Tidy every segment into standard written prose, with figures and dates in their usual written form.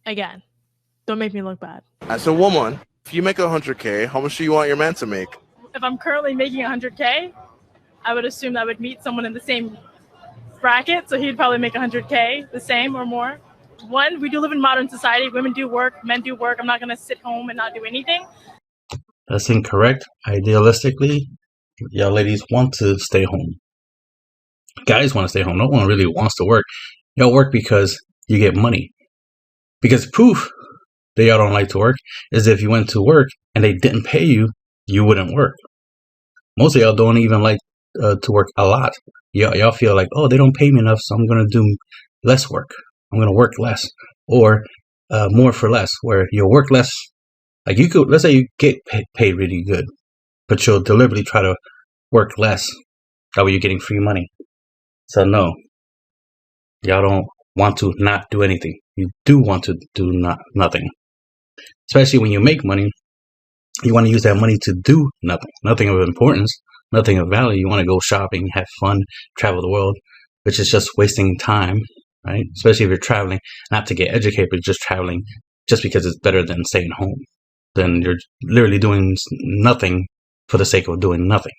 Again, don't make me look bad. As a woman, if you make 100K, how much do you want your man to make? If I'm currently making 100K, I would assume that I would meet someone in the same bracket, so he'd probably make 100K, the same or more. One, we do live in modern society. Women do work, men do work. I'm not going to sit home and not do anything. That's incorrect. Idealistically, y'all ladies want to stay home. Guys want to stay home. No one really wants to work. Y'all work because you get money. Because proof that y'all don't like to work is if you went to work and they didn't pay you, you wouldn't work. Most of y'all don't even like to work a lot. Y'all feel like, oh, they don't pay me enough, so I'm going to do less work. I'm going to work less. Or more for less, where you'll work less. Like you could, let's say you get paid really good, but you'll deliberately try to work less. That way you're getting free money. So no, y'all don't want to not do anything. You do want to do nothing. Especially when you make money, you want to use that money to do nothing. Nothing of importance, nothing of value. You want to go shopping, have fun, travel the world, which is just wasting time, right? Especially if you're traveling, not to get educated, but just traveling just because it's better than staying home. Then you're literally doing nothing for the sake of doing nothing.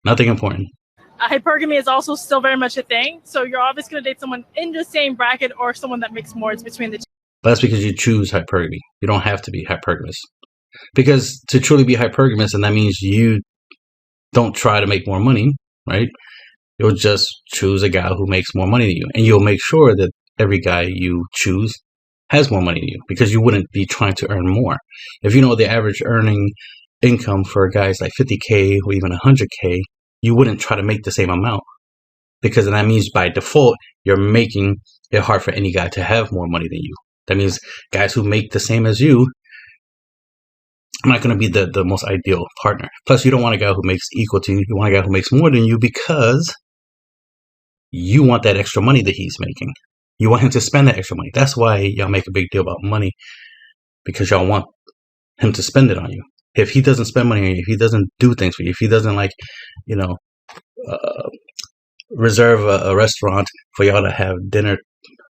Nothing important. Hypergamy is also still very much a thing. So you're obviously going to date someone in the same bracket or someone that makes more. It's between the two. But that's because you choose hypergamy. You don't have to be hypergamous. Because to truly be hypergamous, and that means you don't try to make more money, right? You'll just choose a guy who makes more money than you. And you'll make sure that every guy you choose has more money than you, because you wouldn't be trying to earn more. If you know the average earning income for a guy is like 50K or even 100K, you wouldn't try to make the same amount, because that means by default, you're making it hard for any guy to have more money than you. That means guys who make the same as you are not going to be the most ideal partner. Plus, you don't want a guy who makes equal to you. You want a guy who makes more than you because you want that extra money that he's making. You want him to spend that extra money. That's why y'all make a big deal about money, because y'all want him to spend it on you. If he doesn't spend money on you, if he doesn't do things for you, if he doesn't reserve a restaurant for y'all to have dinner,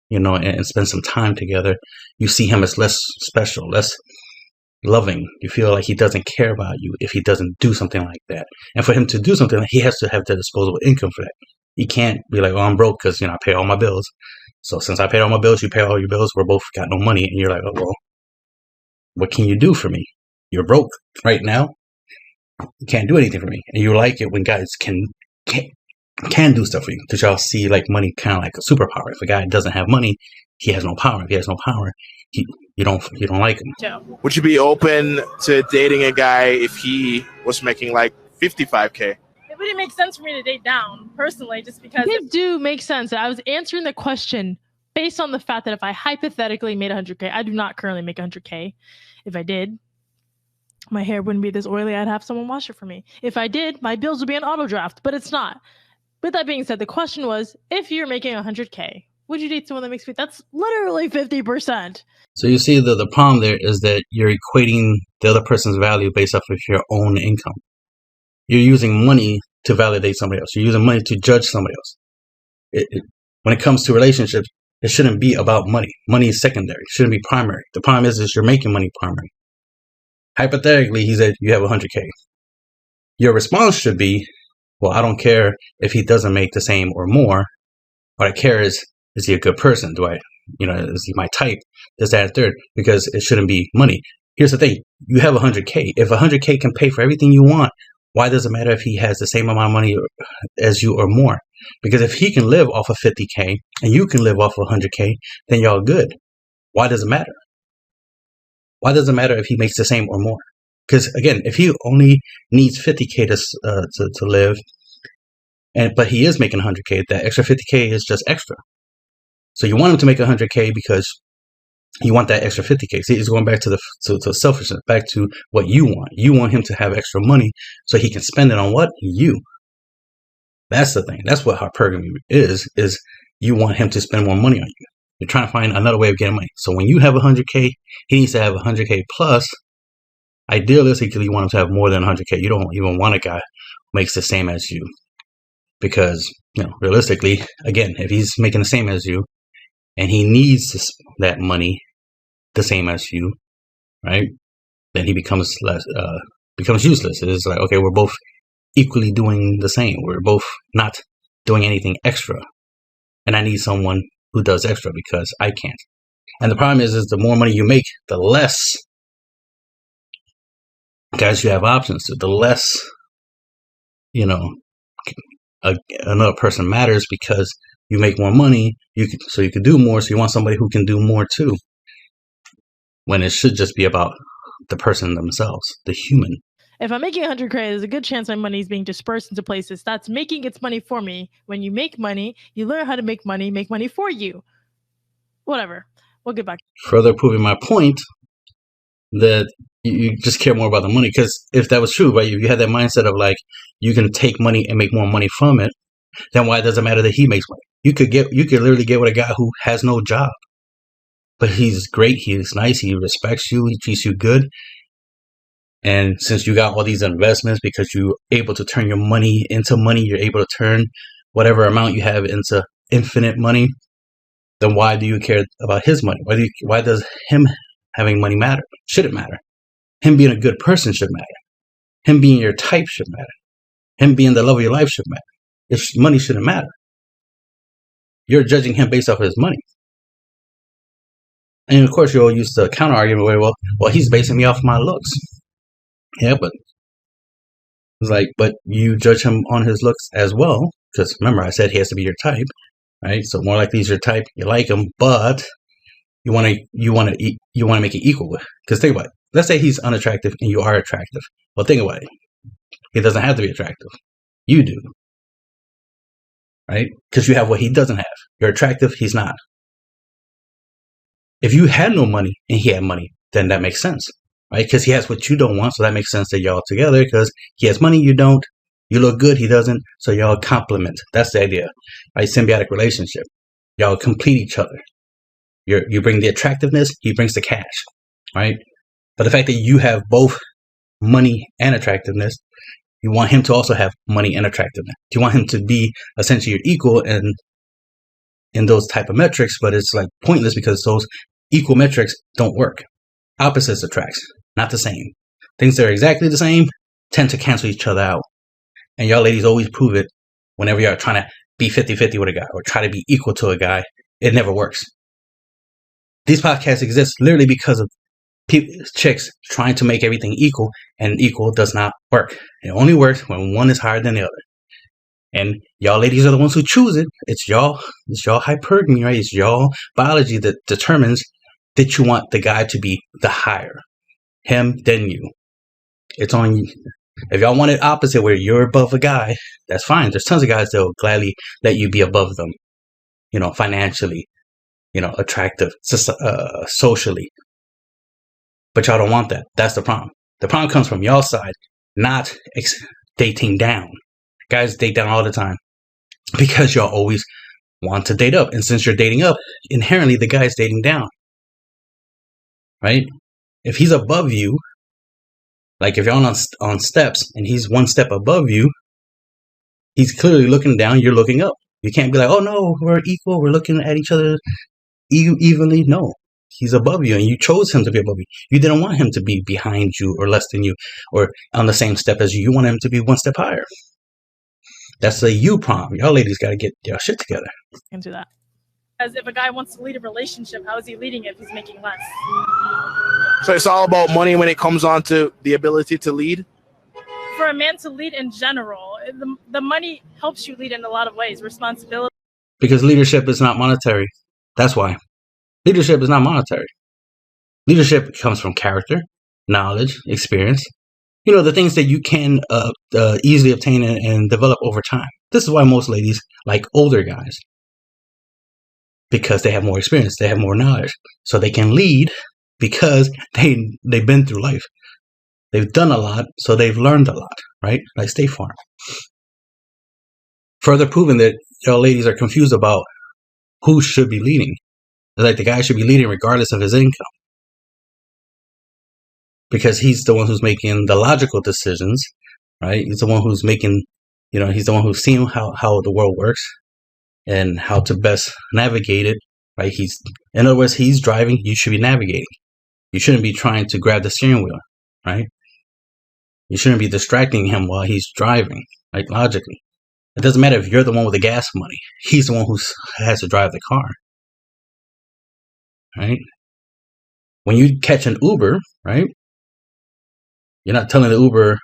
and spend some time together, you see him as less special, less loving. You feel like he doesn't care about you if he doesn't do something like that. And for him to do something, he has to have the disposable income for that. He can't be like, oh, I'm broke because, I pay all my bills. So since I paid all my bills, you pay all your bills, we're both got no money. And you're like, oh, well, what can you do for me? You're broke right now. You can't do anything for me. And you like it when guys can do stuff for you, because y'all see like money kind of like a superpower. If a guy doesn't have money, he has no power. If he has no power, you don't like him. Yeah. Would you be open to dating a guy if he was making like 55K? It wouldn't make sense for me to date down, personally, just because It do make sense. I was answering the question based on the fact that if I hypothetically made 100K, I do not currently make 100K. If I did, my hair wouldn't be this oily. I'd have someone wash it for me. If I did, my bills would be an auto draft, but it's not. With that being said, the question was, if you're making 100K, would you date someone that makes 50? That's literally 50%. So you see the problem there is that you're equating the other person's value based off of your own income. You're using money to validate somebody else. You're using money to judge somebody else. When it comes to relationships, it shouldn't be about money. Money is secondary. It shouldn't be primary. The problem is you're making money primary. Hypothetically, he said you have 100K. Your response should be, well, I don't care if he doesn't make the same or more. What I care is he a good person? Is he my type? This, that, and third. Because it shouldn't be money. Here's the thing. You have 100K. If 100K can pay for everything you want, why does it matter if he has the same amount of money as you or more? Because if he can live off of 50K and you can live off of 100K, then y'all good. Why does it matter? Why does it matter if he makes the same or more? Because again, if he only needs 50K to live, but he is making 100K, that extra 50K is just extra. So you want him to make 100K because you want that extra 50K. See, it's going back to to selfishness, back to what you want. You want him to have extra money so he can spend it on what? You. That's the thing. That's what hypergamy is you want him to spend more money on you. You're trying to find another way of getting money. So when you have 100K, he needs to have 100K plus. Idealistically, you want him to have more than 100K. You don't even want a guy who makes the same as you. Because, realistically, again, if he's making the same as you and he needs that money the same as you, right? Then he becomes becomes useless. It is like, okay, we're both equally doing the same. We're both not doing anything extra, and I need someone who does extra because I can't. And the problem is the more money you make, the less guys you have options to, the less, you know, another person matters because you make more money. So you can do more. So you want somebody who can do more too. When it should just be about the person themselves, the human. If I'm making 100K, there's a good chance my money is being dispersed into places. That's making its money for me. When you make money, you learn how to make money for you. Whatever. We'll get back. Further proving my point that you just care more about the money. Because if that was true, right, if you had that mindset of like, you can take money and make more money from it, then why does it matter that he makes money? You could literally get with a guy who has no job. But he's great, he's nice, he respects you, he treats you good. And since you got all these investments, because you're able to turn your money into money, you're able to turn whatever amount you have into infinite money, then why do you care about his money? Why does him having money matter? Should it matter? Him being a good person should matter. Him being your type should matter. Him being the love of your life should matter. If money shouldn't matter. You're judging him based off of his money. And of course, you'll use the counter argument where, well, he's basing me off my looks. Yeah, but it's like, but you judge him on his looks as well, because remember, I said he has to be your type, right? So more likely he's your type, you like him, but you want to make it equal. Because think about it. Let's say he's unattractive and you are attractive. Well, think about it. He doesn't have to be attractive. You do, right? Because you have what he doesn't have. You're attractive, he's not. If you had no money and he had money, then that makes sense, right? Because he has what you don't want, so that makes sense that y'all together. Because he has money, you don't. You look good, he doesn't, so y'all complement. That's the idea, right? Symbiotic relationship. Y'all complete each other. You bring the attractiveness, he brings the cash, right? But the fact that you have both money and attractiveness, you want him to also have money and attractiveness. You want him to be essentially your equal in those type of metrics, but it's like pointless because those equal metrics don't work. Opposites attracts, not the same. Things that are exactly the same tend to cancel each other out. And y'all ladies always prove it whenever y'all trying to be 50-50 with a guy or try to be equal to a guy. It never works. These podcasts exist literally because of chicks trying to make everything equal, and equal does not work. It only works when one is higher than the other. And y'all ladies are the ones who choose it. It's y'all hypergamy, right? It's y'all biology that determines that you want the guy to be the higher. Him, then you. It's on you. If y'all want it opposite, where you're above a guy, that's fine. There's tons of guys that will gladly let you be above them. You know, financially, you know, attractive, socially. But y'all don't want that. That's the problem. The problem comes from y'all side, not dating down. Guys date down all the time because y'all always want to date up. And since you're dating up, inherently the guy's dating down. Right? If he's above you, like if you're on steps and he's one step above you, he's clearly looking down, you're looking up. You can't be like, oh no, we're equal, we're looking at each other evenly. No. He's above you and you chose him to be above you. You didn't want him to be behind you or less than you or on the same step as you. You want him to be one step higher. That's a you problem. Y'all ladies got to get your shit together. Into that. As if a guy wants to lead a relationship, how is he leading it if he's making less? So it's all about money when it comes on to the ability to lead? For a man to lead in general, the money helps you lead in a lot of ways. Responsibility. Because leadership is not monetary. That's why. Leadership is not monetary. Leadership comes from character, knowledge, experience. You know, the things that you can easily obtain and develop over time. This is why most ladies like older guys. Because they have more experience, they have more knowledge. So they can lead because they've been through life. They've done a lot, so they've learned a lot, right? Like State Farm. Further proving that y'all ladies are confused about who should be leading. It's like the guy should be leading regardless of his income. Because he's the one who's making the logical decisions, right? He's the one who's making, you know, he's the one who's seeing how the world works and how to best navigate it, right? In other words, he's driving, you should be navigating. You shouldn't be trying to grab the steering wheel, right? You shouldn't be distracting him while he's driving, like logically. It doesn't matter if you're the one with the gas money. He's the one who has to drive the car, right? When you catch an Uber, right? You're not telling the Uber,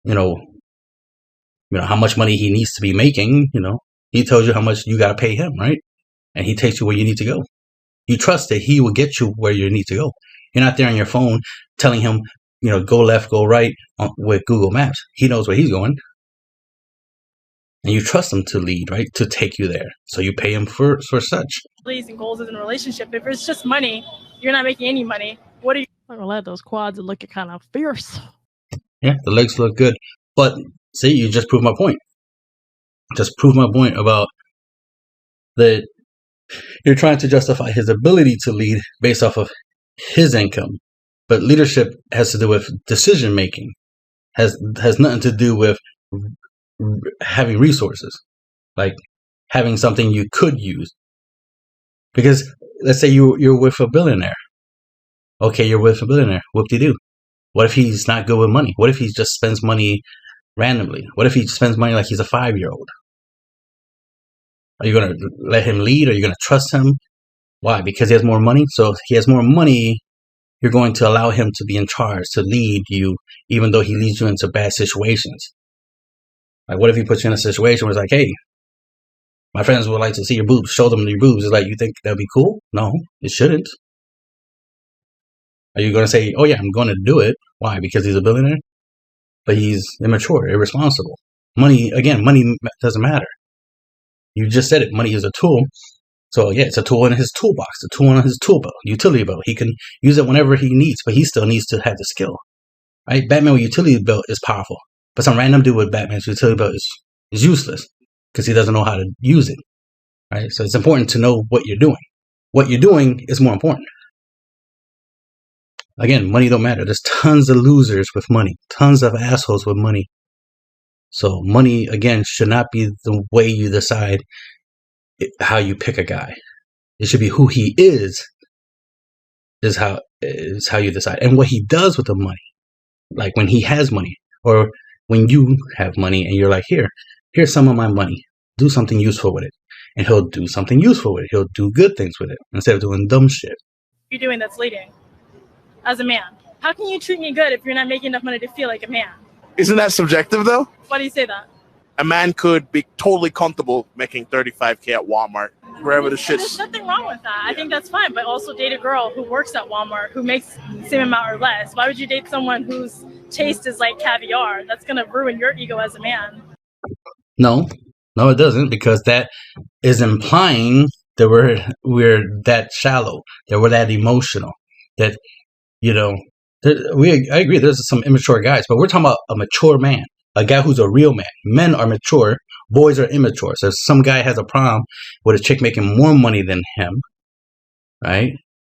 you know how much money he needs to be making. He tells you how much you got to pay him, right? And he takes you where you need to go. You trust that he will get you where you need to go. You're not there on your phone telling him, go left, go right with Google Maps. He knows where he's going. And you trust him to lead, right? To take you there. So you pay him for such. And goals in a relationship. If it's just money, you're not making any money. What are you? I'm gonna let those quads look kind of fierce. Yeah, the legs look good. But see, you just proved my point. Just proved my point about that you're trying to justify his ability to lead based off of his income. But leadership has to do with decision making. Has nothing to do with having resources, like having something you could use. Because let's say you're with a billionaire. Okay, you're with a billionaire. Whoop-de-doo. What if he's not good with money? What if he just spends money randomly? What if he spends money like he's a 5-year-old? Are you going to let him lead? Are you going to trust him? Why? Because he has more money? So if he has more money, you're going to allow him to be in charge, to lead you, even though he leads you into bad situations. Like, what if he puts you in a situation where it's like, hey, my friends would like to see your boobs. Show them your boobs. It's like, you think that'd be cool? No, it shouldn't. Are you going to say, oh yeah, I'm going to do it? Why? Because he's a billionaire? But he's immature, irresponsible. Money doesn't matter. You just said it. Money is a tool. So yeah, it's a tool in his toolbox, a tool in his tool belt, utility belt. He can use it whenever he needs, but he still needs to have the skill. Right? Batman with utility belt is powerful. But some random dude with Batman's utility belt is useless because he doesn't know how to use it. Right? So it's important to know what you're doing. What you're doing is more important. Again, money don't matter. There's tons of losers with money, tons of assholes with money. So money, again, should not be the way you decide how you pick a guy. It should be who he is how you decide. And what he does with the money. Like when he has money or when you have money and you're like, here's some of my money. Do something useful with it. And he'll do something useful with it. He'll do good things with it instead of doing dumb shit. You're doing that's leading as a man. How can you treat me good if you're not making enough money to feel like a man? Isn't that subjective though? Why do you say that? A man could be totally comfortable making $35K at Walmart, wherever the shit's. There's nothing wrong with that. I think that's fine. But also date a girl who works at Walmart who makes the same amount or less. Why would you date someone whose taste is like caviar? That's going to ruin your ego as a man. No, it doesn't, because that is implying that we're that shallow, that we're that emotional, that, I agree, there's some immature guys, but we're talking about a mature man, a guy who's a real man. Men are mature, boys are immature. So if some guy has a problem with a chick making more money than him, right?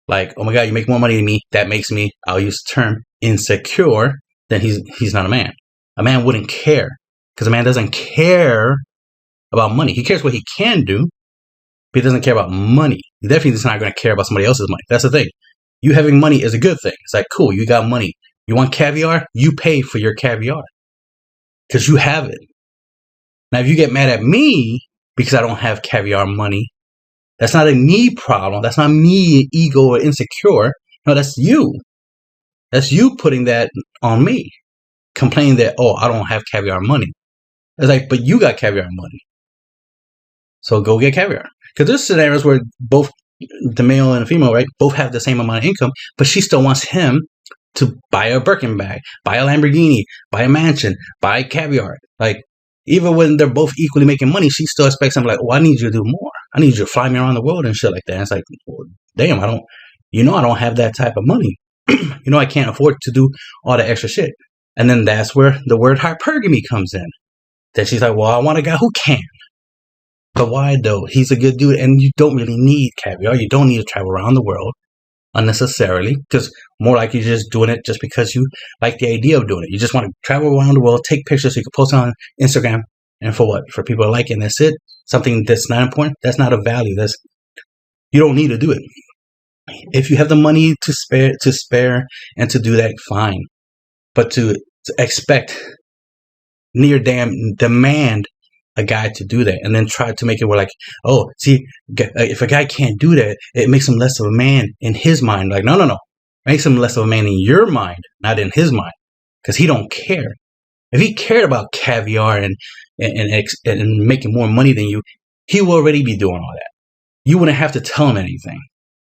Like, oh my God, you make more money than me. That makes me, I'll use the term, insecure. Then he's not a man. A man wouldn't care, because a man doesn't care about money. He cares what he can do, but he doesn't care about money. He definitely is not going to care about somebody else's money. That's the thing. You having money is a good thing. It's like, cool, you got money. You want caviar? You pay for your caviar because you have it. Now, if you get mad at me because I don't have caviar money, that's not a me problem. That's not me, ego or insecure. No, that's you. That's you putting that on me, complaining that, oh, I don't have caviar money. It's like, but you got caviar money. So go get caviar. Because there's scenarios where both the male and the female, right, both have the same amount of income, but she still wants him to buy a Birkin bag, buy a Lamborghini, buy a mansion, buy caviar. Like, even when they're both equally making money, she still expects him, like, oh, I need you to do more. I need you to fly me around the world and shit like that. And it's like, well, damn, I don't have that type of money. I can't afford to do all the extra shit. And then that's where the word hypergamy comes in. That she's like, well, I want a guy who can. But why though? He's a good dude, and you don't really need caviar. You don't need to travel around the world unnecessarily, because more like you're just doing it just because you like the idea of doing it. You just want to travel around the world, take pictures so you can post on Instagram, and for what? For people to like it, and that's it. Something that's not important. That's not a value. You don't need to do it. If you have the money to spare and to do that, fine. But to expect demand a guy to do that and then try to make it where like, oh, see, if a guy can't do that, it makes him less of a man in his mind. Like, no. It makes him less of a man in your mind, not in his mind, because he don't care. If he cared about caviar and making more money than you, he will already be doing all that. You wouldn't have to tell him anything.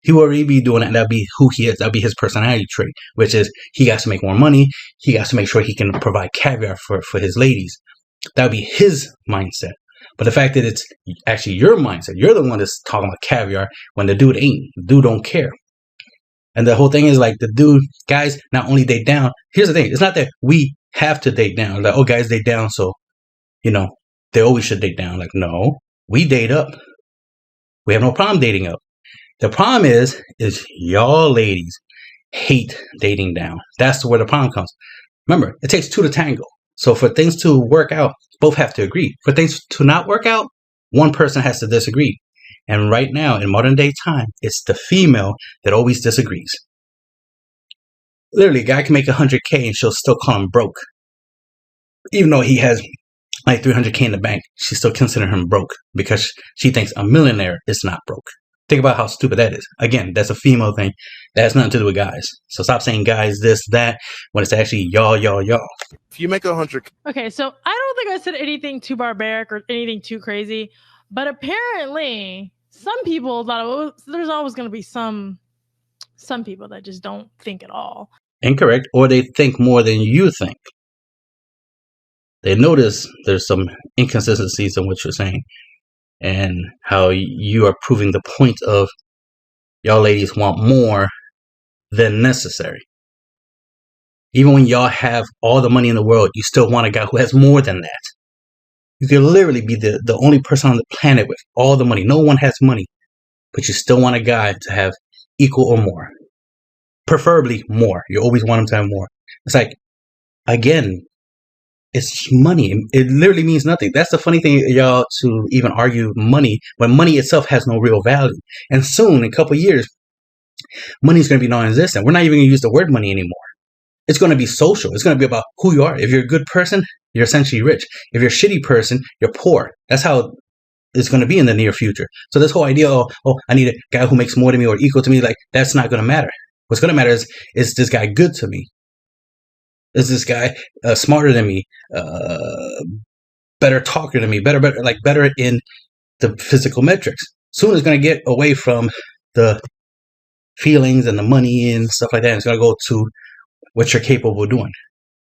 He will already be doing that. That'd be who he is. That'd be his personality trait, which is he got to make more money. He got to make sure he can provide caviar for his ladies. That would be his mindset. But the fact that it's actually your mindset, you're the one that's talking about caviar when the dude ain't. The dude don't care. And the whole thing is like the dude, guys not only date down. Here's the thing. It's not that we have to date down. Like, oh, guys date down, so, they always should date down. Like, no, we date up. We have no problem dating up. The problem is y'all ladies hate dating down. That's where the problem comes. Remember, it takes two to tango. So for things to work out, both have to agree. For things to not work out, one person has to disagree. And right now, in modern day time, it's the female that always disagrees. Literally, a guy can make 100K and she'll still call him broke. Even though he has like 300K in the bank, she still consider him broke because she thinks a millionaire is not broke. Think about how stupid that is. Again, that's a female thing. That has nothing to do with guys. So stop saying guys this, that, when it's actually y'all. If you make 100K, Okay, so I don't think I said anything too barbaric or anything too crazy, but apparently some people thought there's always going to be some people that just don't think at all. Incorrect, or they think more than you think. They notice there's some inconsistencies in what you're saying and how you are proving the point of y'all ladies want more than necessary. Even when y'all have all the money in the world, you still want a guy who has more than that. You could literally be the only person on the planet with all the money. No one has money, but you still want a guy to have equal or more. Preferably more. You always want him to have more. It's like, again, it's money. It literally means nothing. That's the funny thing, y'all, to even argue money when money itself has no real value. And soon, in a couple of years, money is going to be non-existent. We're not even going to use the word money anymore. It's going to be social. It's going to be about who you are. If you're a good person, you're essentially rich. If you're a shitty person, you're poor. That's how it's going to be in the near future. So this whole idea, oh, I need a guy who makes more than me or equal to me, like, that's not going to matter. What's going to matter is this guy good to me? Is this guy smarter than me? Better talker than me? Better in the physical metrics. Soon it's going to get away from the feelings and the money and stuff like that. And it's going to go to what you're capable of doing.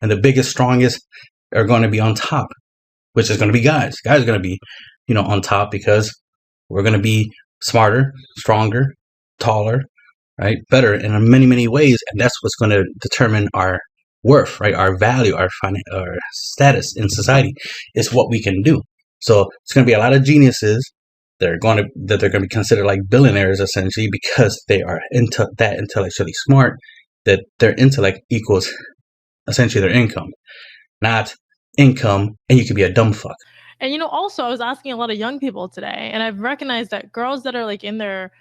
And the biggest, strongest are going to be on top, which is going to be guys. Guys are going to be, on top because we're going to be smarter, stronger, taller, right? Better in many, many ways. And that's what's going to determine our worth, right? Our value, our status in society is what we can do. So it's going to be a lot of geniuses that they're going to be considered like billionaires essentially because they are that intellectually smart, that their intellect equals essentially their income, not income, and you could be a dumb fuck. And also I was asking a lot of young people today, and I've recognized that girls that are like in their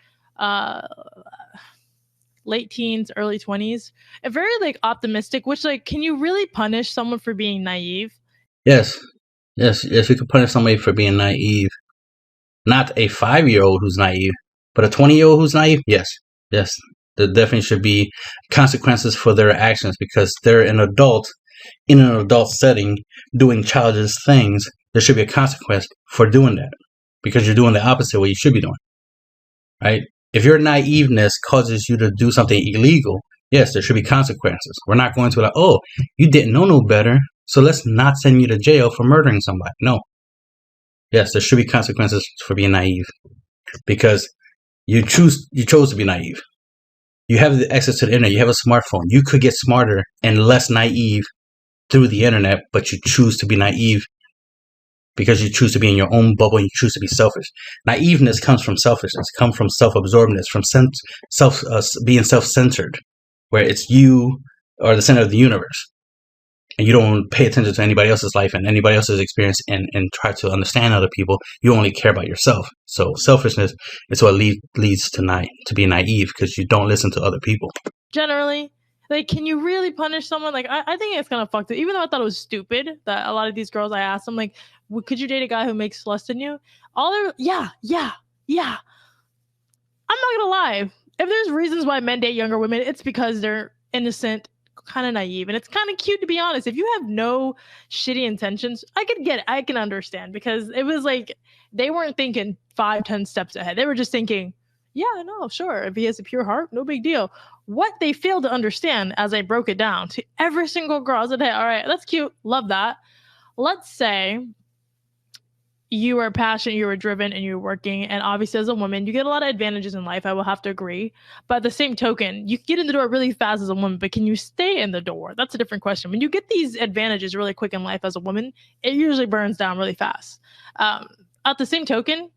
late teens, early 20s, are very like optimistic, which like, can you really punish someone for being naive? Yes, you can punish somebody for being naive. Not a 5-year-old who's naive, but a 20-year-old who's naive. Yes. There definitely should be consequences for their actions because they're an adult in an adult setting doing childish things. There should be a consequence for doing that because you're doing the opposite of what you should be doing, right? If your naiveness causes you to do something illegal, yes, there should be consequences. We're not going to like, oh, you didn't know no better, so let's not send you to jail for murdering somebody. No. Yes, there should be consequences for being naive because you chose to be naive. You have the access to the internet. You have a smartphone. You could get smarter and less naive through the internet, but you choose to be naive because you choose to be in your own bubble and you choose to be selfish. Naiveness comes from selfishness, comes from self-absorbedness, from being self-centered, where it's you or the center of the universe. and you don't pay attention to anybody else's life and anybody else's experience and try to understand other people. You only care about yourself. So selfishness is what leads to be naive, because you don't listen to other people. Generally, like, can you really punish someone? Like, I think it's kind of fucked up. Even though I thought it was stupid that a lot of these girls, I asked them, like, could you date a guy who makes less than you? Yeah. I'm not gonna lie. If there's reasons why men date younger women, it's because they're innocent, kind of naive, and it's kind of cute, to be honest. If you have no shitty intentions, I can understand, because it was like they weren't thinking 5-10 steps ahead. They were just thinking, yeah, no, sure, if he has a pure heart, no big deal. What they failed to understand, as I broke it down to every single girl, I said, hey, all right, that's cute, love that. Let's say you are passionate, you are driven, and you're working, and obviously as a woman you get a lot of advantages in life, I will have to agree. But at the same token, you can get in the door really fast as a woman, but can you stay in the door? That's a different question. When you get these advantages really quick in life as a woman, it usually burns down really fast. At the same token,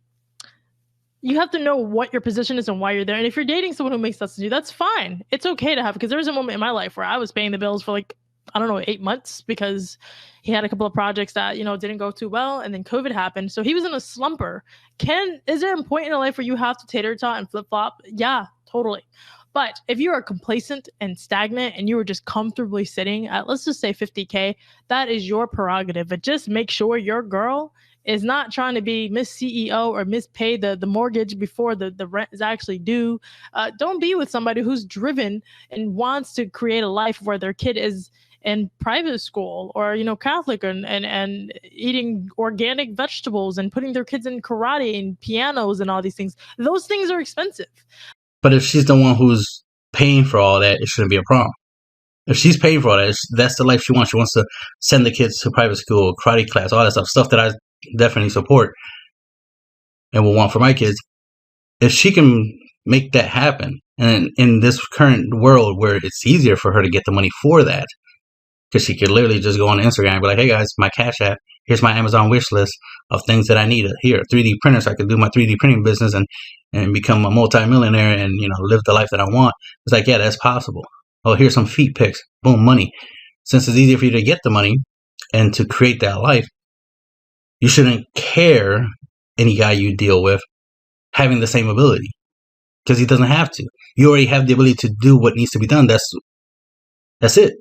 you have to know what your position is and why you're there. And if you're dating someone who makes less than you, that's fine. It's okay to have, because there was a moment in my life where I was paying the bills for like, I don't know, 8 months, because he had a couple of projects that, didn't go too well. And then COVID happened. So he was in a slumper. Is there a point in a life where you have to tater-tot and flip-flop? Yeah, totally. But if you are complacent and stagnant and you are just comfortably sitting at, let's just say 50K, that is your prerogative. But just make sure your girl is not trying to be Miss CEO or mispay the mortgage before the rent is actually due. Don't be with somebody who's driven and wants to create a life where their kid is in private school or, Catholic and eating organic vegetables and putting their kids in karate and pianos and all these things. Those things are expensive. But if she's the one who's paying for all that, it shouldn't be a problem. If she's paying for all that, that's the life she wants. She wants to send the kids to private school, karate class, all that stuff that I definitely support and will want for my kids. If she can make that happen, and in this current world where it's easier for her to get the money for that, because she could literally just go on Instagram and be like, hey guys, my Cash App, here's my Amazon wish list of things that I need. Here, 3D printer, so I could do my 3D printing business and become a multi-millionaire and, live the life that I want. It's like, yeah, that's possible. Oh, here's some feet pics. Boom, money. Since it's easier for you to get the money and to create that life, you shouldn't care any guy you deal with having the same ability, because he doesn't have to. You already have the ability to do what needs to be done. That's it.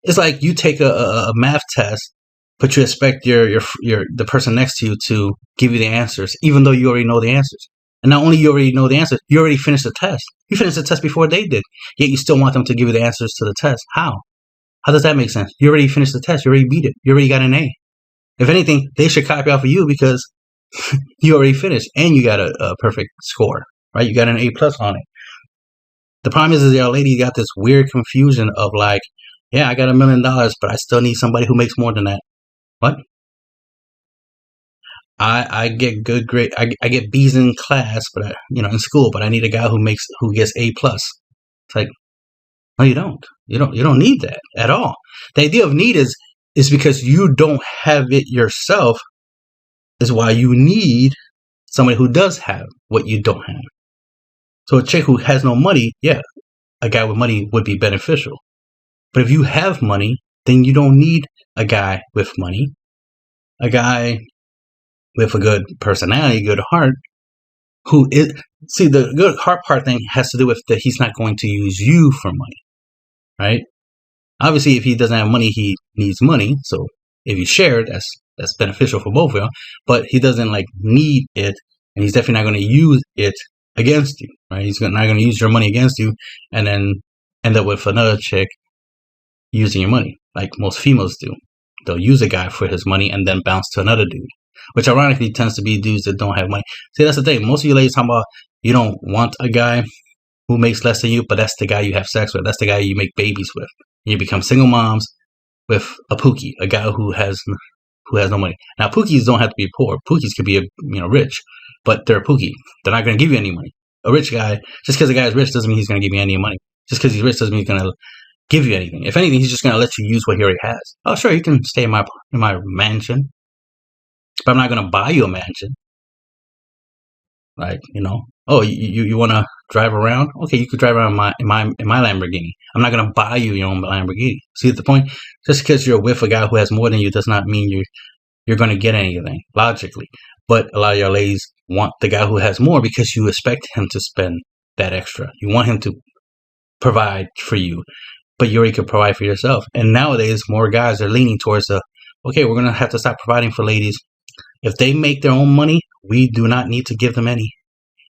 It's like you take a math test, but you expect the person next to you to give you the answers, even though you already know the answers. And not only you already know the answers, you already finished the test. You finished the test before they did, yet you still want them to give you the answers to the test. How? How does that make sense? You already finished the test. You already beat it. You already got an A. If anything, they should copy off of you, because you already finished and you got a perfect score, right? You got an A+ on it. The problem is your lady got this weird confusion of like, yeah, I got $1 million, but I still need somebody who makes more than that. What? I get good grade. I get B's in class, but in school, but I need a guy who gets A+. It's like, no, you don't. You don't need that at all. The idea of need is because you don't have it yourself, is why you need somebody who does have what you don't have. So a chick who has no money, yeah, a guy with money would be beneficial. But if you have money, then you don't need a guy with money. A guy with a good personality, good heart, the good heart part thing has to do with that he's not going to use you for money, right? Obviously, if he doesn't have money, he needs money. So if you share it, that's beneficial for both of you. But he doesn't need it, and he's definitely not going to use it against you, right? He's not going to use your money against you, and then end up with another chick using your money, like most females do. They'll use a guy for his money and then bounce to another dude, which ironically tends to be dudes that don't have money. See, that's the thing. Most of you ladies talking about you don't want a guy who makes less than you, but that's the guy you have sex with. That's the guy you make babies with. And you become single moms with a pookie, a guy who has no money. Now, pookies don't have to be poor. Pookies could be rich, but they're a pookie. They're not going to give you any money. A rich guy, just because a guy is rich doesn't mean he's going to give you any money. Just because he's rich doesn't mean he's going to give you anything. If anything, he's just going to let you use what he already has. Oh, sure, you can stay in my mansion, but I'm not going to buy you a mansion. Like, oh, you want to drive around? Okay, you could drive around in my Lamborghini. I'm not gonna buy you your own Lamborghini. See the point? Just because you're with a guy who has more than you does not mean you're gonna get anything logically. But a lot of your ladies want the guy who has more because you expect him to spend that extra. You want him to provide for you, but you already could provide for yourself. And nowadays, more guys are leaning towards okay, we're gonna have to stop providing for ladies. If they make their own money, we do not need to give them any.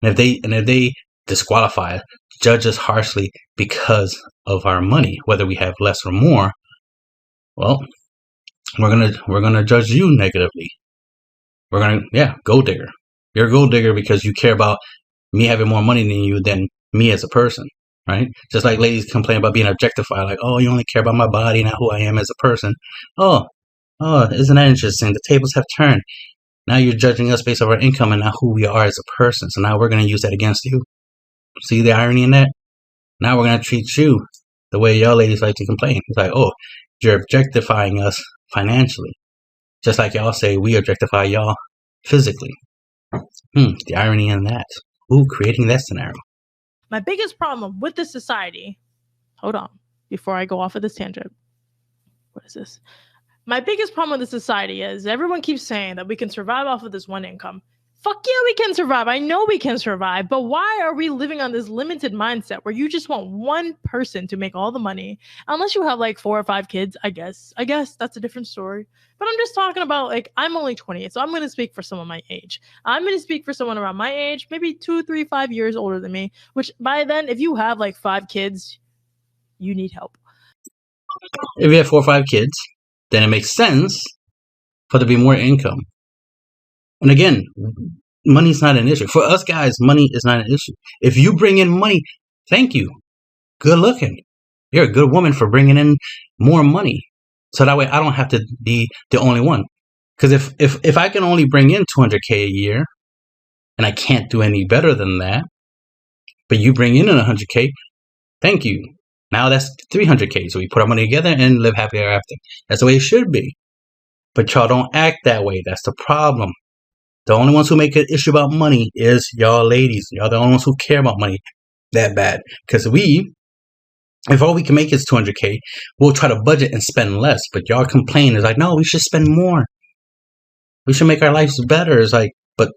And if they disqualify us, judge us harshly because of our money, whether we have less or more, well, we're gonna judge you negatively. We're gonna, gold digger. You're a gold digger because you care about me having more money than you than me as a person, right? Just like ladies complain about being objectified, like, oh, you only care about my body, not who I am as a person. Oh, isn't that interesting? The tables have turned. Now you're judging us based on our income and not who we are as a person. So now we're going to use that against you. See the irony in that? Now we're going to treat you the way y'all ladies like to complain. It's like, oh, you're objectifying us financially. Just like y'all say we objectify y'all physically. The irony in that. Ooh, creating that scenario. My biggest problem with this society, hold on, before I go off of this tangent. What is this? My biggest problem with the society is everyone keeps saying that we can survive off of this one income. Fuck yeah, we can survive. I know we can survive, but why are we living on this limited mindset where you just want one person to make all the money? Unless you have like 4 or 5 kids, I guess that's a different story. But I'm just talking about, like, I'm only 28, so I'm going to speak for someone my age. I'm going to speak for someone around my age, maybe 2, 3, 5 years older than me, which by then, if you have like 5 kids, you need help. If you have 4 or 5 kids, then it makes sense for there to be more income. And again, money's not an issue. For us guys, money is not an issue. If you bring in money, thank you. Good looking. You're a good woman for bringing in more money. So that way I don't have to be the only one. Because if I can only bring in $200K a year, and I can't do any better than that, but you bring in $100K, thank you. Now that's $300K. So we put our money together and live happy ever after. That's the way it should be. But y'all don't act that way. That's the problem. The only ones who make an issue about money is y'all ladies. Y'all the only ones who care about money that bad. Because if all we can make is $200K, we'll try to budget and spend less. But y'all complain. It's like, no, we should spend more. We should make our lives better. It's like, but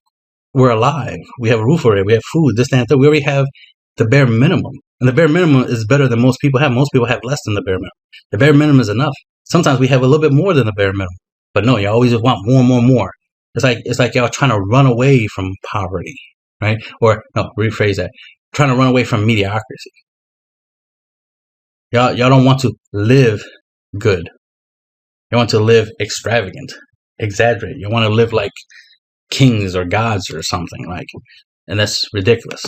we're alive. We have a roof over it. We have food, this, that, and that. We already have the bare minimum. And the bare minimum is better than most people have. Most people have less than the bare minimum. The bare minimum is enough. Sometimes we have a little bit more than the bare minimum. But no, you always want more, more, more. It's like y'all trying to run away from poverty, right? Or no, rephrase that. Trying to run away from mediocrity. Y'all don't want to live good. You want to live extravagant, exaggerate. You want to live like kings or gods or something like, and that's ridiculous.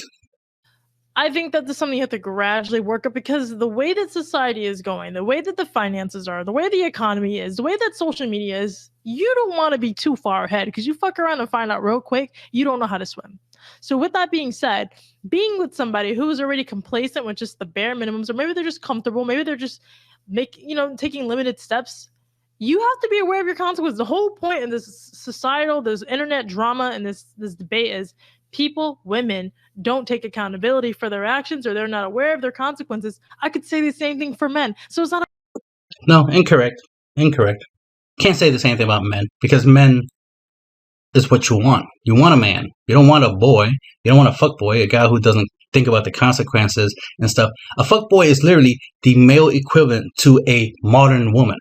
I think that there's something you have to gradually work up, because the way that society is going, the way that the finances are, the way the economy is, the way that social media is, you don't want to be too far ahead, because you fuck around and find out real quick you don't know how to swim. So with that being said, being with somebody who's already complacent with just the bare minimums, or maybe they're just comfortable, maybe they're just taking limited steps, you have to be aware of your consequences. The whole point in this societal, this internet drama and this debate is people, women, don't take accountability for their actions, or they're not aware of their consequences. I could say the same thing for men. So it's not. No, incorrect. Can't say the same thing about men, because men is what you want. You want a man. You don't want a boy. You don't want a fuckboy, a guy who doesn't think about the consequences and stuff. A fuckboy is literally the male equivalent to a modern woman.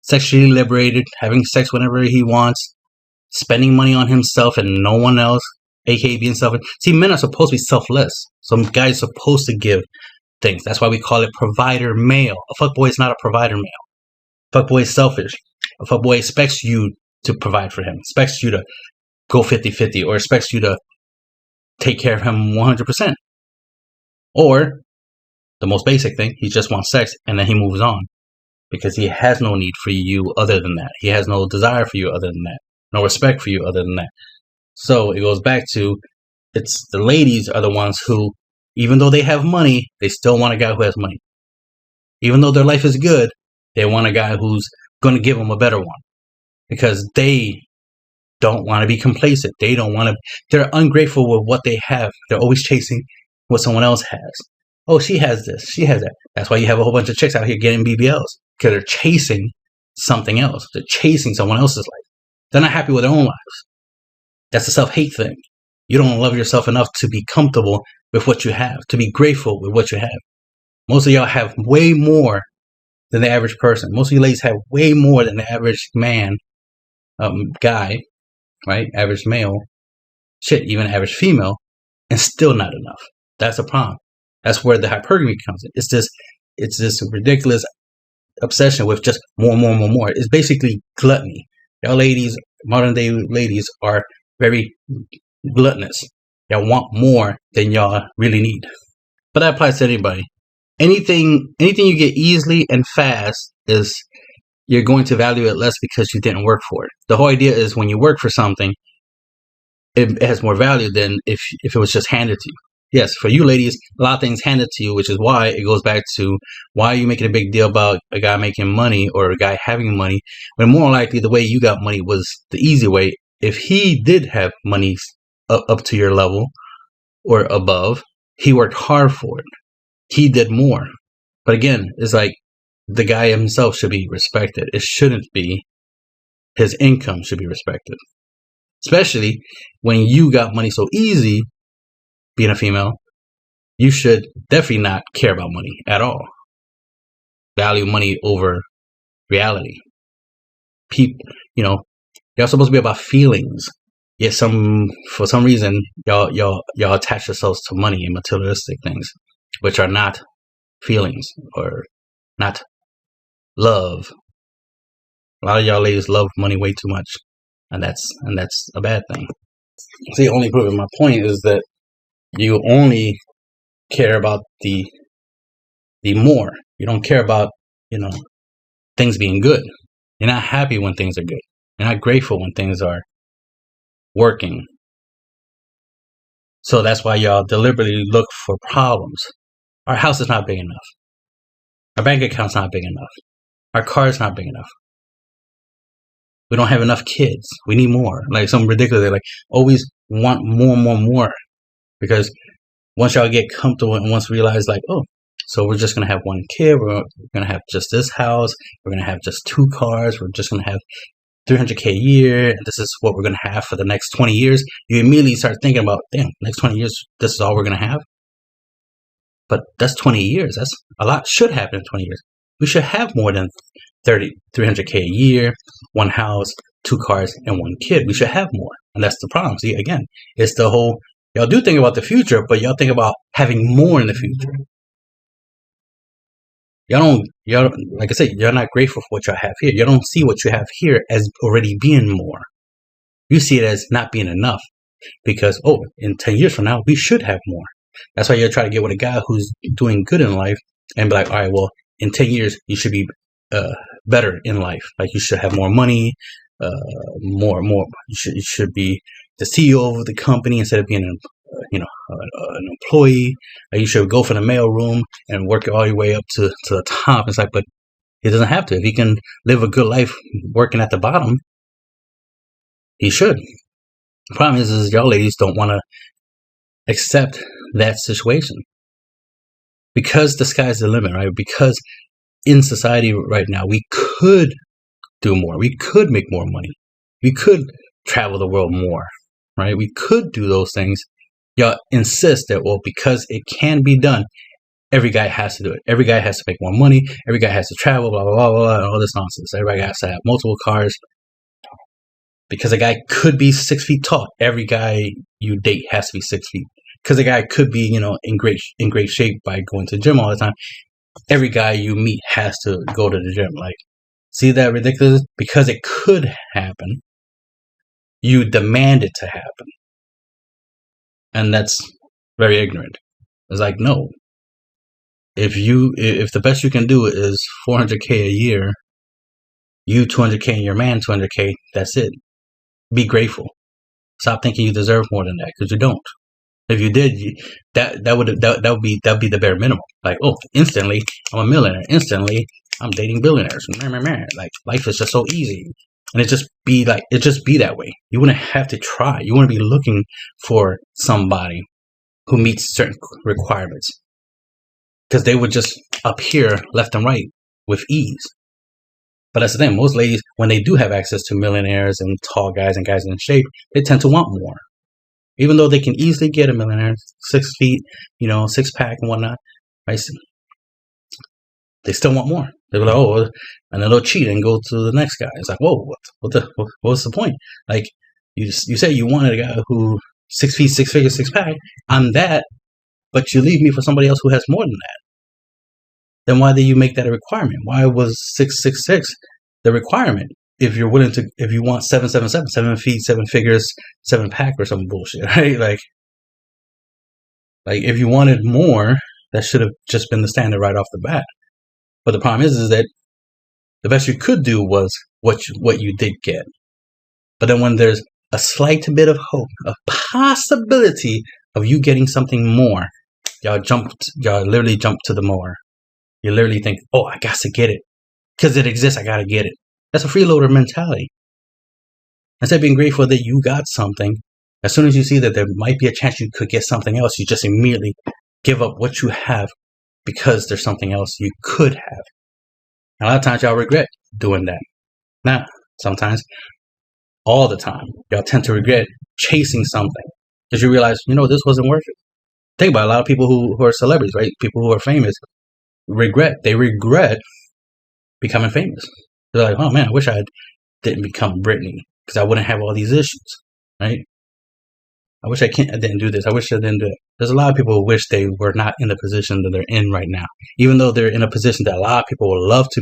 Sexually liberated, having sex whenever he wants, spending money on himself and no one else, aka being selfish. See, men are supposed to be selfless. Some guy's supposed to give things. That's why we call it provider male. A fuckboy is not a provider male. A fuckboy is selfish. A fuckboy expects you to provide for him, expects you to go 50-50, or expects you to take care of him 100%. Or, the most basic thing, he just wants sex and then he moves on. Because he has no need for you other than that. He has no desire for you other than that. No respect for you other than that. So it goes back to, it's the ladies are the ones who, even though they have money, they still want a guy who has money. Even though their life is good, they want a guy who's going to give them a better one. Because they don't want to be complacent. They don't want to. They're ungrateful with what they have. They're always chasing what someone else has. Oh, she has this. She has that. That's why you have a whole bunch of chicks out here getting BBLs, because they're chasing something else. They're chasing someone else's life. They're not happy with their own lives. That's a self-hate thing. You don't love yourself enough to be comfortable with what you have, to be grateful with what you have. Most of y'all have way more than the average person. Most of you ladies have way more than the average man, guy, right? Average male, shit, even average female, and still not enough. That's a problem. That's where the hypergamy comes in. It's this ridiculous obsession with just more. It's basically gluttony. Y'all ladies, modern day ladies, are very gluttonous. Y'all want more than y'all really need. But that applies to anybody. Anything you get easily and fast is you're going to value it less because you didn't work for it. The whole idea is when you work for something, it has more value than if it was just handed to you. Yes, for you ladies, a lot of things handed to you, which is why it goes back to why are you making a big deal about a guy making money or a guy having money, when more likely the way you got money was the easy way. If he did have money up to your level or above, he worked hard for it. He did more. But again, it's like the guy himself should be respected. It shouldn't be his income should be respected. Especially when you got money so easy, being a female, you should definitely not care about money at all. Value money over reality. People, y'all supposed to be about feelings. Yet for some reason, y'all attach yourselves to money and materialistic things, which are not feelings or not love. A lot of y'all ladies love money way too much, and that's a bad thing. See, only proving my point is that you only care about the more. You don't care about things being good. You're not happy when things are good. You're not grateful when things are working. So that's why y'all deliberately look for problems. Our house is not big enough. Our bank account's not big enough. Our car's not big enough. We don't have enough kids. We need more. Like something ridiculous. They always want more. Because once y'all get comfortable and once realize so we're just going to have one kid. We're going to have just this house. We're going to have just 2 cars. We're just going to have $300K a year. And this is what we're going to have for the next 20 years. You immediately start thinking about, damn, next 20 years, this is all we're going to have. But that's 20 years. That's a lot should happen in 20 years. We should have more than $300K a year, 1 house, 2 cars, and 1 kid. We should have more. And that's the problem. See, again, it's the whole, y'all do think about the future, but y'all think about having more in the future. Y'all, like I said, you're not grateful for what y'all have here. You don't see what you have here as already being more. You see it as not being enough because, in 10 years from now, we should have more. That's why you'll try to get with a guy who's doing good in life and be like, all right, well, in 10 years, you should be better in life. Like you should have more money, more. You should be the CEO of the company instead of being an employee. Like you should go from the mail room and work all your way up to the top. It's like, but he doesn't have to. If he can live a good life working at the bottom, he should. The problem is y'all ladies don't want to accept that situation because the sky's the limit, right? Because in society right now, we could do more. We could make more money. We could travel the world more, right? We could do those things. Y'all insist that, because it can be done, every guy has to do it. Every guy has to make more money. Every guy has to travel, blah, blah, blah, blah, and all this nonsense. Everybody has to have multiple cars. Because a guy could be 6 feet tall. Every guy you date has to be 6 feet. Because a guy could be, in great shape by going to the gym all the time. Every guy you meet has to go to the gym. Like, see that ridiculous? Because it could happen, you demand it to happen. And that's very ignorant. It's like, no. If the best you can do is $400K a year, you $200K and your man $200K, that's it. Be grateful. Stop thinking you deserve more than that, because you don't. If you did, that would be the bare minimum. Like, instantly I'm a millionaire. Instantly I'm dating billionaires. Like, life is just so easy. And it just be that way. You wouldn't have to try. You wouldn't be looking for somebody who meets certain requirements, because they would just appear left and right with ease. But that's the thing. Most ladies, when they do have access to millionaires and tall guys and guys in shape, they tend to want more. Even though they can easily get a millionaire, 6 feet, 6-pack and whatnot, right? They still want more. They're like, oh, and then they'll cheat and go to the next guy. It's like, whoa, what's the point? Like, you say you wanted a guy who 6 feet, 6 figures, 6-pack. I'm that, but you leave me for somebody else who has more than that. Then why did you make that a requirement? Why was 666 the requirement? If you're willing to, if you want 777, 7 feet, 7 figures, 7-pack or some bullshit, right? Like if you wanted more, that should have just been the standard right off the bat. But the problem is that the best you could do was what you did get. But then when there's a slight bit of hope, a possibility of you getting something more, y'all literally jump to the more. You literally think, oh, I got to get it. Because it exists, I got to get it. That's a freeloader mentality. Instead of being grateful that you got something, as soon as you see that there might be a chance you could get something else, you just immediately give up what you have because there's something else you could have. And a lot of times y'all regret doing that. Now, sometimes, all the time, y'all tend to regret chasing something because you realize, this wasn't worth it. Think about a lot of people who are celebrities, right? People who are famous they regret becoming famous. They're like, oh man, I wish I didn't become Britney because I wouldn't have all these issues, right? I wish I didn't do this. I wish I didn't do it. There's a lot of people who wish they were not in the position that they're in right now, even though they're in a position that a lot of people would love to